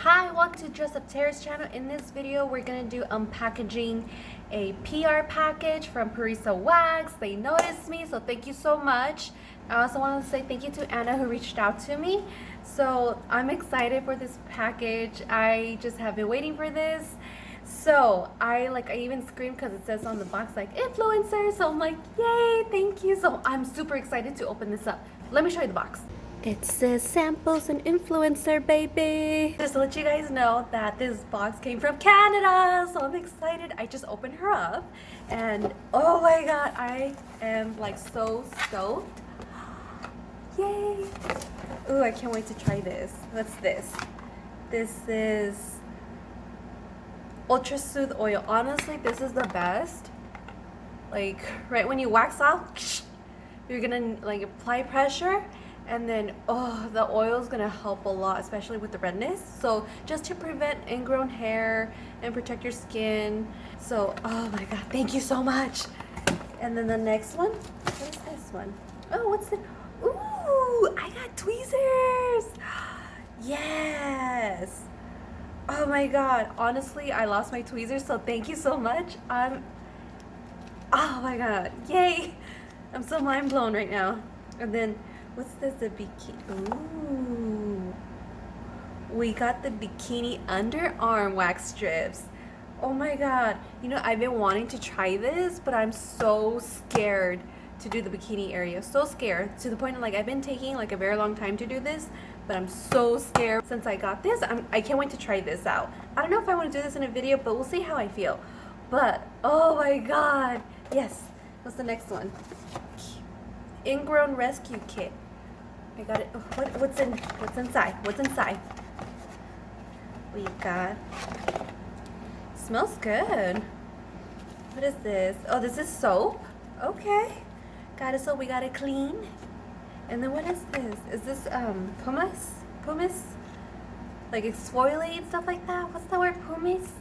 Hi, welcome to Dress Up Tara's channel. In this video, we're gonna do unpackaging a PR package from Parissa Wax. They noticed me, so thank you so much. I also want to say thank you to Anna who reached out to me. So I'm excited for this package. I just have been waiting for this. So I even screamed because it says on the box like influencer. So I'm like, yay, thank you. So I'm super excited to open this up. Let me show you the box. It says samples and influencer, baby. Just to let you guys know that this box came from Canada, so I'm excited. I just opened her up and oh my god, I am like so stoked. Yay. Ooh, I can't wait to try this. What's this? This is Ultra Soothe Oil. Honestly, this is the best. Like right when you wax off, you're gonna like apply pressure. And then, oh, the oil is going to help a lot, especially with the redness. So just to prevent ingrown hair and protect your skin. So, oh my god, thank you so much. And then the next one, what is this one? Oh, what's it? Ooh, I got tweezers. Yes. Oh my god, honestly, I lost my tweezers, so thank you so much. Oh my god, yay. I'm so mind blown right now. And then, what's this? The bikini. Ooh. We got the bikini underarm wax strips. Oh my god. You know, I've been wanting to try this, but I'm so scared to do the bikini area. So scared to the point of like I've been taking like a very long time to do this, but I'm so scared since I got this. I can't wait to try this out. I don't know if I want to do this in a video, but we'll see how I feel. But oh my god. Yes. What's the next one? Ingrown rescue kit. I got it. What's inside? What's inside? We got. Smells good. What is this? Oh, this is soap. Okay. Got it. So we got it clean. And then what is this? Is this pumice? Pumice? Like exfoliate stuff like that? What's the word? Pumice?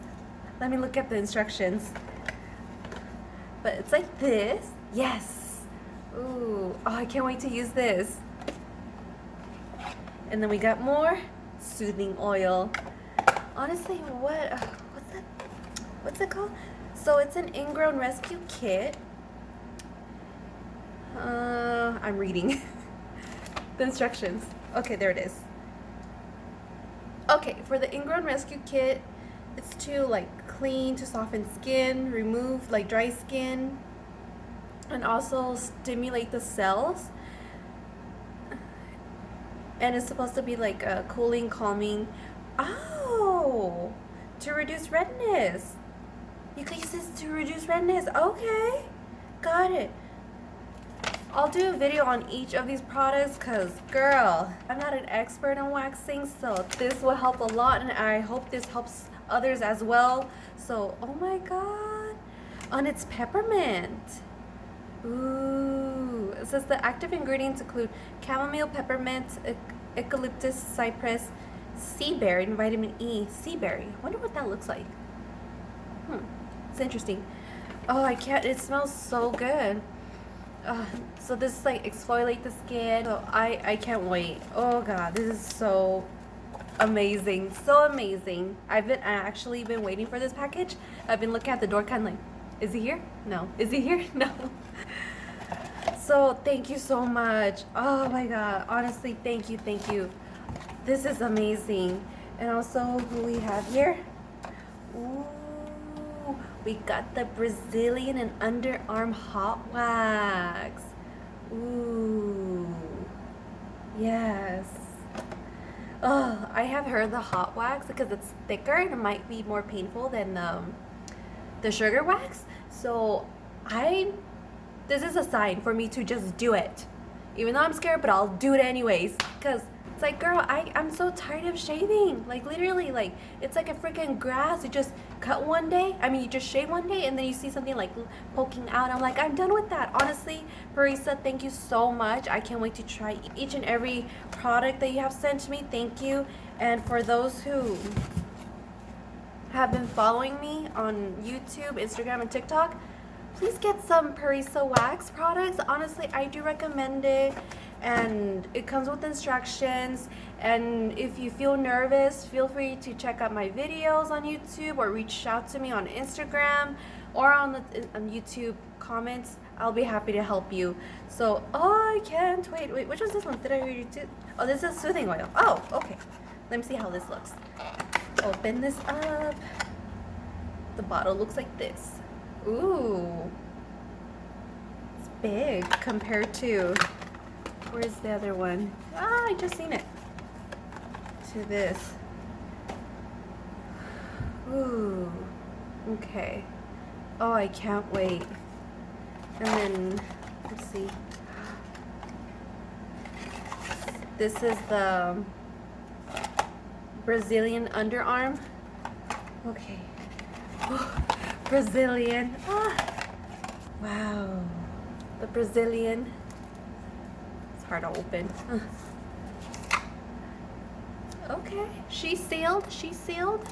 Let me look at the instructions. But it's like this. Yes. Ooh, oh, I can't wait to use this. And then we got more soothing oil. Honestly, what's it called? So it's an ingrown rescue kit. I'm reading the instructions. Okay, there it is. Okay, for the ingrown rescue kit, it's to like clean, to soften skin, remove like dry skin, and also stimulate the cells. And it's supposed to be like a cooling, calming. Oh, to reduce redness. You can use this to reduce redness. Okay, got it. I'll do a video on each of these products because, girl, I'm not an expert on waxing, so this will help a lot, and I hope this helps others as well. So, oh my god. And it's peppermint. Ooh, it says the active ingredients include chamomile, peppermint, eucalyptus, cypress, sea berry, and vitamin E. Sea berry. Wonder what that looks like. It's interesting. Oh, I can't. It smells so good. So this like exfoliate the skin. So I can't wait. Oh god, this is so amazing. So amazing. I've actually been waiting for this package. I've been looking at the door kind of like, is he here? No. Is he here? No. So thank you so much. Oh my god. Honestly, thank you. Thank you. This is amazing. And also who we have here? Ooh, we got the Brazilian and underarm hot wax. Ooh. Yes. Oh, I have heard the hot wax because it's thicker and it might be more painful than the sugar wax. So this is a sign for me to just do it, even though I'm scared, but I'll do it anyways, because it's like, girl, I'm so tired of shaving. Like literally, like it's like a freaking grass. You just cut one day, you just shave one day, and then you see something like poking out. I'm like, I'm done with that. Honestly, Parissa, thank you so much. I can't wait to try each and every product that you have sent to me. Thank you. And for those who have been following me on YouTube, Instagram, and TikTok, please get some Parissa Wax products. Honestly, I do recommend it. and it comes with instructions. And if you feel nervous, feel free to check out my videos on YouTube or reach out to me on Instagram or on YouTube comments. I'll be happy to help you. So, oh, I can't wait. Wait, which was this one? Did I read it? Oh, this is soothing oil. Oh, okay. Let me see how this looks. Open this up. The bottle looks like this. Ooh. It's big compared to, where's the other one? Ah, I just seen it. To this. Ooh. Okay. Oh, I can't wait. And then, let's see. This is the Brazilian underarm. Okay. Oh, Brazilian. Ah. Wow. The Brazilian. It's hard to open. Okay. She's sealed. She's sealed.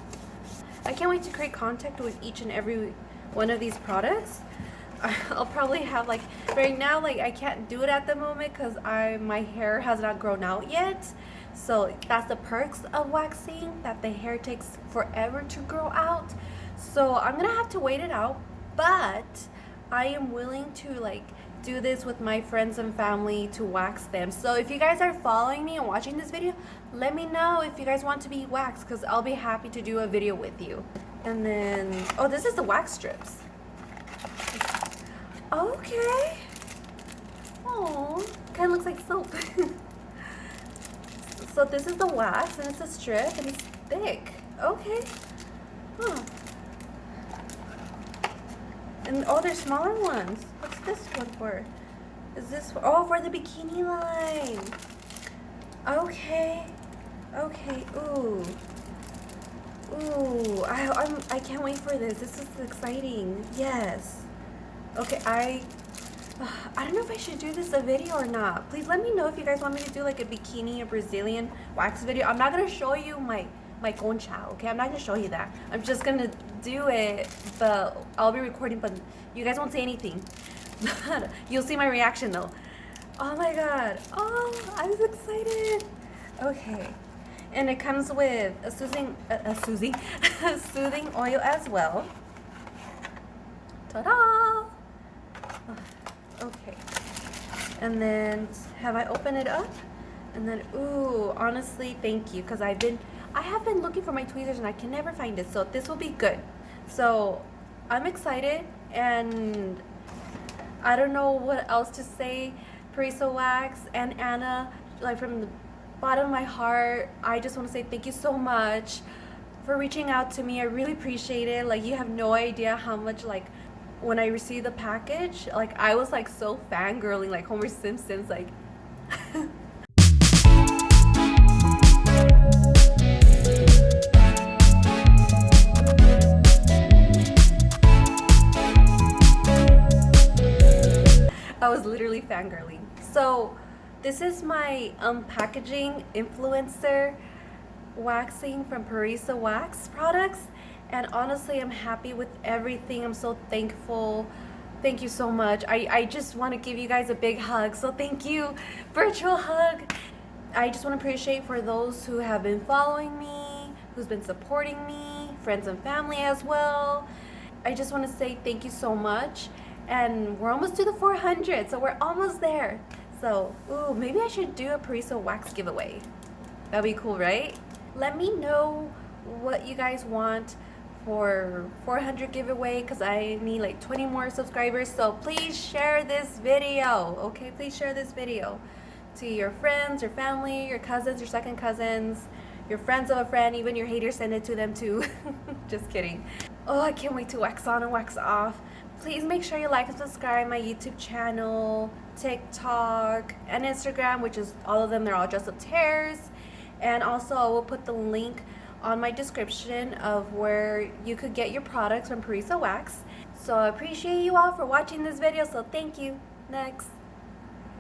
I can't wait to create contact with each and every one of these products. I'll probably have, like, right now, like, I can't do it at the moment because my hair has not grown out yet. So that's the perks of waxing, that the hair takes forever to grow out. So I'm gonna have to wait it out, but I am willing to, like, do this with my friends and family to wax them. So if you guys are following me and watching this video, let me know if you guys want to be waxed, because I'll be happy to do a video with you. And then, oh, this is the wax strips. Okay. Oh, kind of looks like soap. So this is the wax, and it's a strip, and it's thick. Okay. Huh. And oh, there's smaller ones. What's this one for? Is this for, oh, for the bikini line? Okay. Okay. Ooh. Ooh. I can't wait for this. This is exciting. Yes. Okay. I don't know if I should do this a video or not. Please let me know if you guys want me to do like a bikini, a Brazilian wax video. I'm not gonna show you my concha, okay? I'm not gonna show you that. I'm just gonna do it, but I'll be recording, but you guys won't say anything. You'll see my reaction though. Oh my god. Oh, I'm so excited. Okay. And it comes with a soothing soothing oil as well. Ta-da! Okay. And then have I opened it up? And then, ooh, honestly, thank you, because I have been looking for my tweezers and I can never find it, so this will be good. So I'm excited, and I don't know what else to say. Parissa Wax and Anna, like, from the bottom of my heart, I just want to say thank you so much for reaching out to me. I really appreciate it. Like, you have no idea how much, like, when I received the package, like, I was like so fangirling, like Homer Simpson's, like. I was literally fangirling. So this is my packaging influencer waxing from Parissa Wax Products, and honestly, I'm happy with everything. I'm so thankful. Thank you so much. I just want to give you guys a big hug, so thank you. Virtual hug. I just want to appreciate for those who have been following me, who's been supporting me, friends and family as well. I just want to say thank you so much. And we're almost to the 400, so we're almost there. So, ooh, maybe I should do a Parissa Wax giveaway. That'd be cool, right? Let me know what you guys want for 400 giveaway, because I need like 20 more subscribers. So please share this video, okay? Please share this video to your friends, your family, your cousins, your second cousins, your friends of a friend, even your haters, send it to them too. Just kidding. Oh, I can't wait to wax on and wax off. Please make sure you like and subscribe my YouTube channel, TikTok, and Instagram, which is all of them. They're all Dress Up Tears. And also I will put the link on my description of where you could get your products from Parissa Wax. So I appreciate you all for watching this video, so thank you. Next.